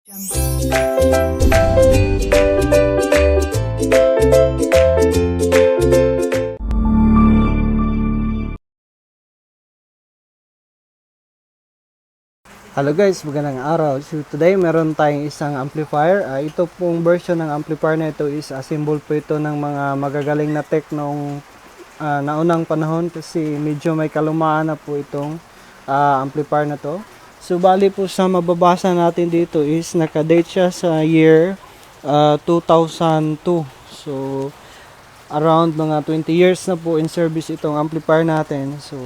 Hello guys, magandang araw. So today meron tayong isang amplifier. Ito pong version ng amplifier na ito is assemble po ito ng mga magagaling na tech noong naunang panahon kasi medyo may kalumaan na po itong amplifier na to. So bali po sa mababasa natin dito is nakadate siya sa year 2002. So around mga 20 years na po in service itong amplifier natin. So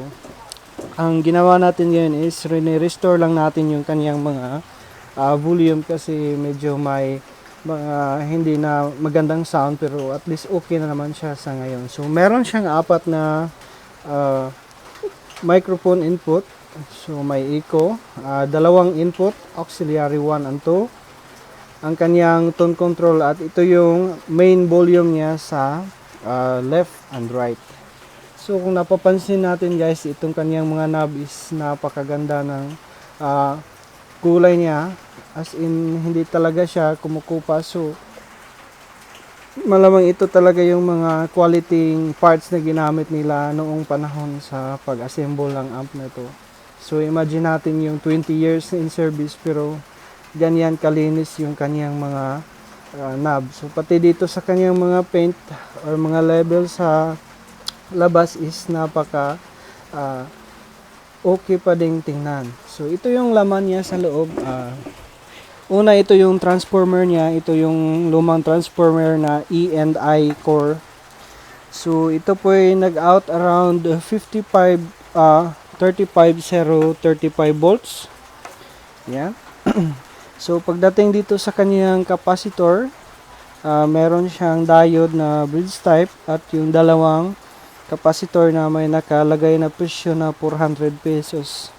ang ginawa natin ngayon is restore lang natin yung kaniyang mga volume kasi medyo may mga hindi na magandang sound pero at least okay na naman siya sa ngayon. So meron siyang apat na microphone input. So may echo, dalawang input, auxiliary 1 and 2. Ang kaniyang tone control at ito yung main volume niya sa left and right. So kung napapansin natin guys, itong kaniyang mga knob is napakaganda ng kulay niya. As in, hindi talaga siya kumukupa. So malamang ito talaga yung mga quality parts na ginamit nila noong panahon sa pag-assemble ng amp na ito. So imagine natin yung 20 years in service pero ganyan kalinis yung kaniyang mga knob. So pati dito sa kaniyang mga paint or mga level sa labas is napaka okay pa ding tingnan. So ito yung laman niya sa loob. Una, ito yung transformer niya. Ito yung lumang transformer na E&I core. So ito po ay nag-out around 35 volts. Yan. So pagdating dito sa kanyang capacitor, meron siyang diode na bridge type at yung dalawang capacitor na may nakalagay na presyo na 400 pesos.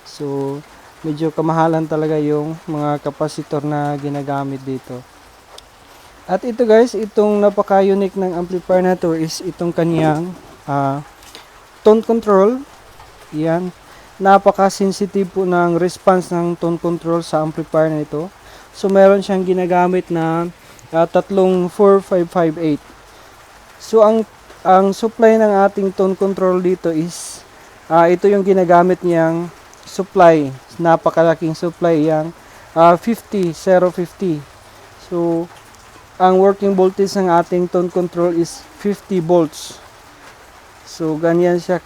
So medyo kamahalan talaga yung mga capacitor na ginagamit dito. At ito guys, itong napaka-unique ng amplifier na to is itong kaniyang tone control. Yan. Napaka-sensitive po ng response ng tone control sa amplifier na ito. So meron siyang ginagamit na tatlong 4558. So ang supply ng ating tone control dito is ito yung ginagamit niyang supply. Napakalaking supply yang 50. So ang working voltage ng ating tone control is 50 volts. So ganyan siya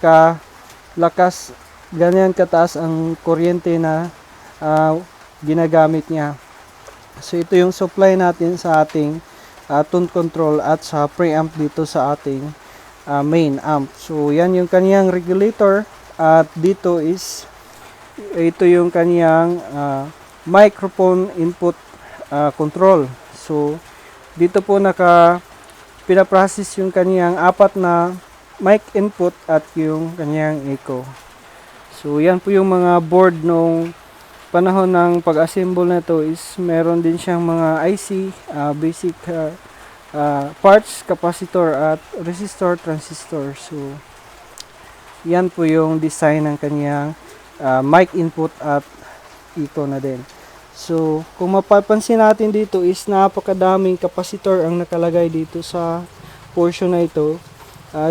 lakas, ganyan kataas ang kuryente na ginagamit niya. So ito yung supply natin sa ating tone control at sa preamp dito sa ating main amp. So yan yung kaniyang regulator at dito is ito yung kaniyang microphone input control. So dito po pinaprocess yung kaniyang apat na mic input at yung kaniyang echo. So yan po yung mga board nung panahon ng pag-assemble na to is meron din siyang mga IC, basic parts, capacitor at resistor, transistor. So yan po yung design ng kaniyang mic input at echo na din. So kung mapapansin natin dito is napakadaming capacitor ang nakalagay dito sa portion na ito.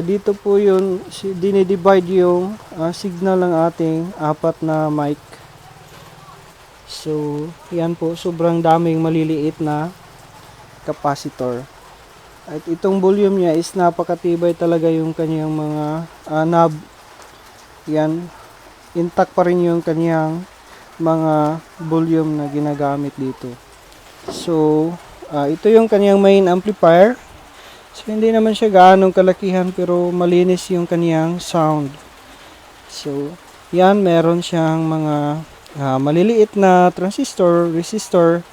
Dito po yun dinidivide yung signal ng ating apat na mic. So yan po, sobrang daming maliliit na capacitor. At itong volume niya is napakatibay talaga yung kanyang mga knob. Yan, intact pa rin yung kanyang mga volume na ginagamit dito. So ito yung kanyang main amplifier. So hindi naman siya gaanong kalakihan pero malinis yung kanyang sound. So yan, meron siyang mga maliliit na transistor, resistor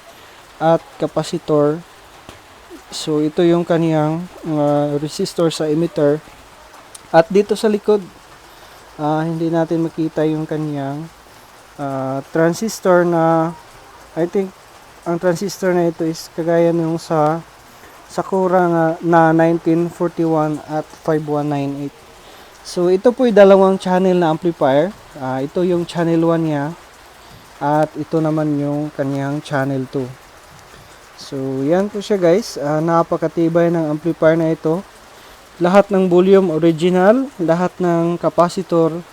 at capacitor. So ito yung kaniyang resistor sa emitter. At dito sa likod, hindi natin makita yung kaniyang transistor na I think ang transistor na ito is kagaya nung sa Sakura na 1941 at 5198. So ito po yung dalawang channel na amplifier. Ito yung channel 1 niya. at ito naman yung kanyang channel 2. So yan po siya guys, napakatibay ng amplifier na ito. Lahat ng volume original, lahat ng capacitor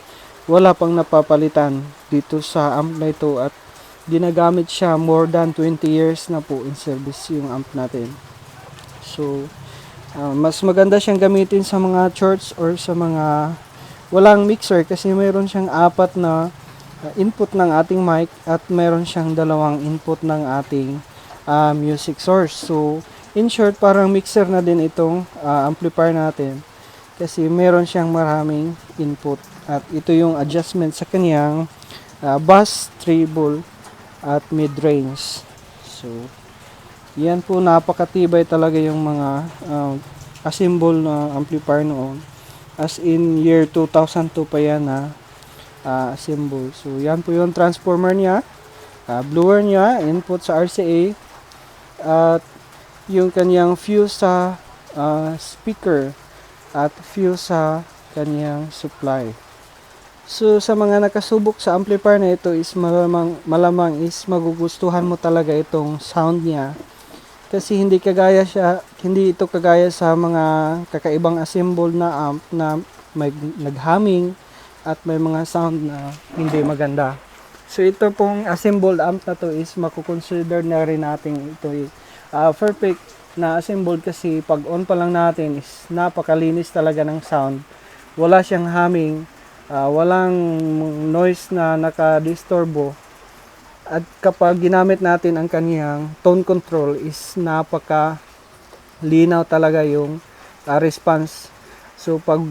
wala pang napapalitan dito sa amp na ito, at ginagamit siya more than 20 years na po in service yung amp natin. So mas maganda siyang gamitin sa mga church or sa mga walang mixer, kasi mayroon siyang apat na input ng ating mic at mayroon siyang dalawang input ng ating music source. So in short, parang mixer na din itong amplifier natin, kasi meron siyang maraming input, at ito yung adjustment sa kanyang bass, treble at mid range. So yan po, napakatibay talaga yung mga assemble na amplifier noon. As in year 2002 pa yan na assemble. So yan po yung transformer niya, blower niya, input sa RCA, at yung kanyang fuse sa speaker at fuse sa kanyang supply. So sa mga nakasubok sa amplifier na ito is malamang is magugustuhan mo talaga itong sound niya, kasi hindi ito kagaya sa mga kakaibang assemble na amp na may naghumming at may mga sound na hindi maganda. So ito pong assembled amp na to is makukonsider na rin natin ito perfect na assembled, kasi pag on pa lang natin is napakalinis talaga ng sound. Wala siyang humming, walang noise na nakadisturbo. At kapag ginamit natin ang kaniyang tone control is napaka linaw talaga yung response. So pag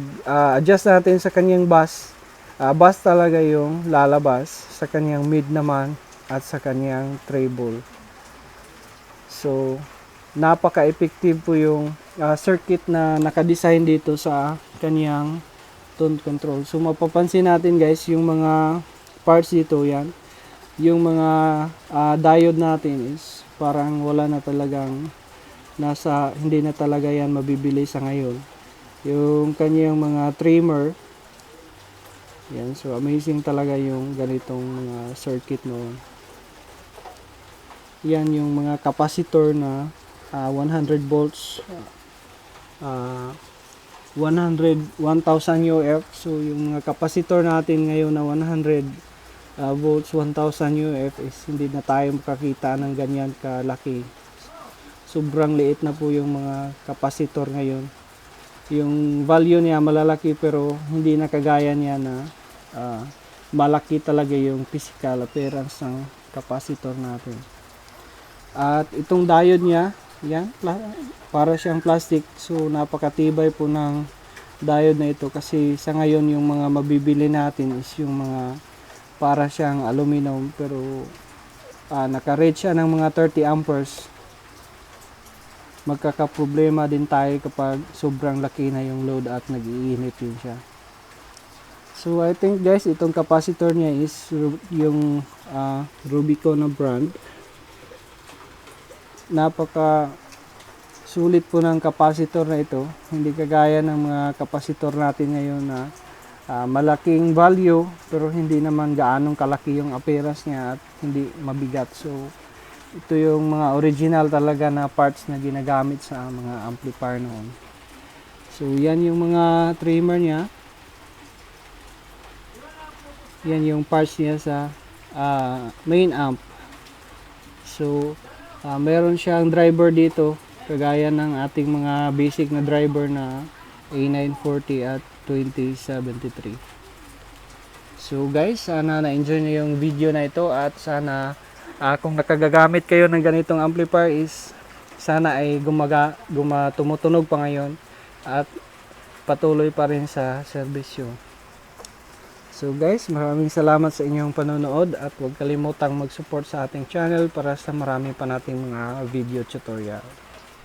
adjust natin sa kaniyang bass, bass talaga yung lalabas, sa kaniyang mid naman at sa kaniyang treble. So napaka-effective po yung circuit na nakadesign dito sa kaniyang tone control. So mapapansin natin guys, yung mga parts dito, yan yung mga diode natin is parang wala na talagang hindi na talaga yan mabibili sa ngayon. Yung kanyang mga trimmer, yan, so amazing talaga yung ganitong mga circuit noon. Yan yung mga capacitor na 100 volts, 1000 UF. So yung mga capacitor natin ngayon na 100 volts 1000 UF is hindi na tayo makakita ng ganyan kalaki. Sobrang liit na po yung mga capacitor ngayon. Yung value niya malalaki, pero hindi na kagaya niya na malaki talaga yung physical appearance ng capacitor natin. At itong diode niya, yan, para siyang plastic. So napakatibay po ng diode na ito, kasi sa ngayon yung mga mabibili natin is yung mga para siyang aluminum, pero naka-rate siya ng mga 30 amperes. Magkakaproblema din tayo kapag sobrang laki na yung load at nag-iinit yun siya. So I think guys, itong capacitor niya is yung Rubicon na brand. Napaka sulit po ng capacitor na ito, hindi kagaya ng mga capacitor natin ngayon na malaking value pero hindi naman gaanong kalaki yung appearance niya at hindi mabigat. So ito yung mga original talaga na parts na ginagamit sa mga amplifier noon. So yan yung mga trimmer niya, yan yung parts niya sa main amp. So meron siyang driver dito kagaya ng ating mga basic na driver na A940 at 2073. So guys, sana na-enjoy niyo yung video na ito, at sana kung nakagagamit kayo ng ganitong amplifier is sana ay tumutunog pa ngayon at patuloy pa rin sa serbisyo. So guys, maraming salamat sa inyong panonood, at huwag kalimutang mag-support sa ating channel para sa marami pa nating mga video tutorial.